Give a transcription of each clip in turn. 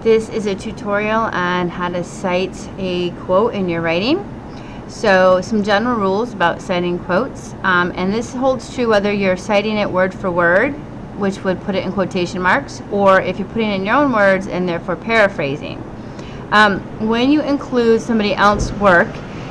This is a tutorial on how to cite a quote in your writing. So some general rules about citing quotes, and this holds true whether you're citing it word for word, which would put it in quotation marks, or if you're putting it in your own words and therefore paraphrasing. When you include somebody else's work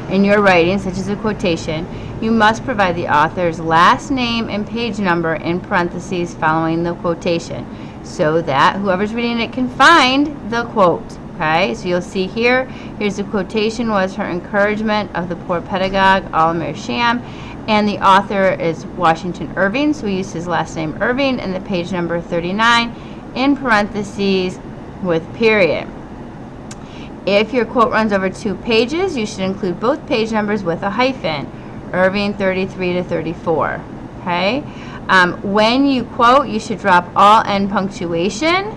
in your writing, such as a quotation, you must provide the author's last name and page number in parentheses following the quotation, so that whoever's reading it can find the quote. Okay, so you'll see here's the quotation, was her encouragement of the poor pedagogue, all a mere sham, and the author is Washington Irving, so we used his last name Irving, and the page number 39 in parentheses with period. If your quote runs over 2 pages, you should include both page numbers with a hyphen, Irving 33 to 34. Okay. When you quote, you should drop all end punctuation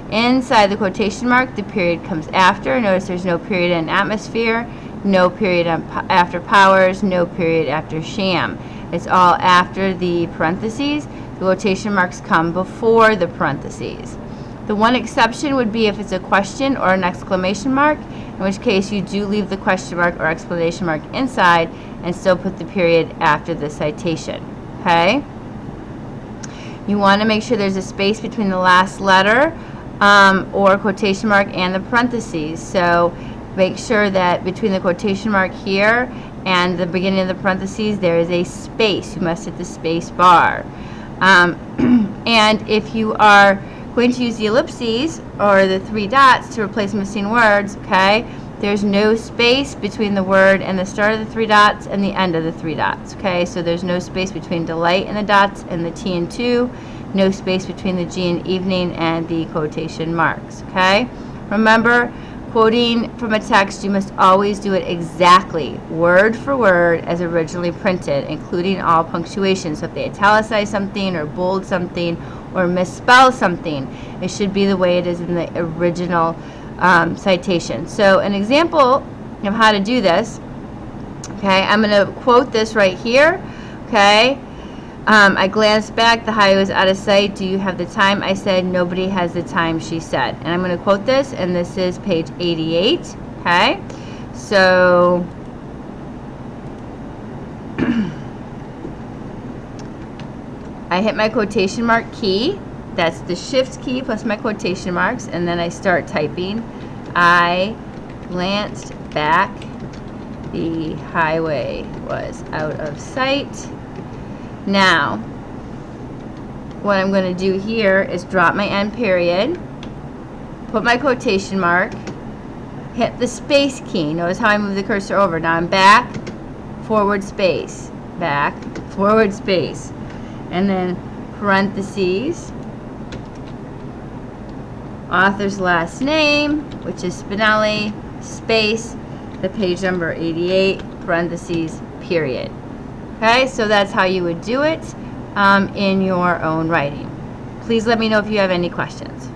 inside the quotation mark. The period comes after. Notice there's no period in atmosphere, no period after powers, no period after sham. It's all after the parentheses. The quotation marks come before the parentheses. The one exception would be if it's a question or an exclamation mark, in which case you do leave the question mark or exclamation mark inside and still put the period after the citation. Okay? You want to make sure there's a space between the last letter or quotation mark and the parentheses. So make sure that between the quotation mark here and the beginning of the parentheses there is a space. You must hit the space bar. And if you are going to use the ellipses or the 3 dots to replace missing words, okay, there's no space between the word and the start of the 3 dots and the end of the 3 dots. Okay, so there's no space between delight and the dots and the T and 2, no space between the G and evening and the quotation marks. Okay, remember, quoting from a text, you must always do it exactly word for word as originally printed, including all punctuation. So if they italicize something or bold something or misspell something, it should be the way it is in the original citation. So an example of how to do this, okay, I'm going to quote this right here. Okay, I glanced back, the highway was out of sight, do you have the time? I said, nobody has the time, she said. And I'm going to quote this, and this is page 88. Okay, so I hit my quotation mark key. That's the shift key plus my quotation marks, and then I start typing. I glanced back, the highway was out of sight. Now, what I'm going to do here is drop my end period, put my quotation mark, hit the space key. Notice how I move the cursor over. Now I'm back, forward space, back, forward space, and then parentheses, author's last name, which is Spinelli, space, the page number 88, parentheses, period. Okay, so that's how you would do it in your own writing. Please let me know if you have any questions.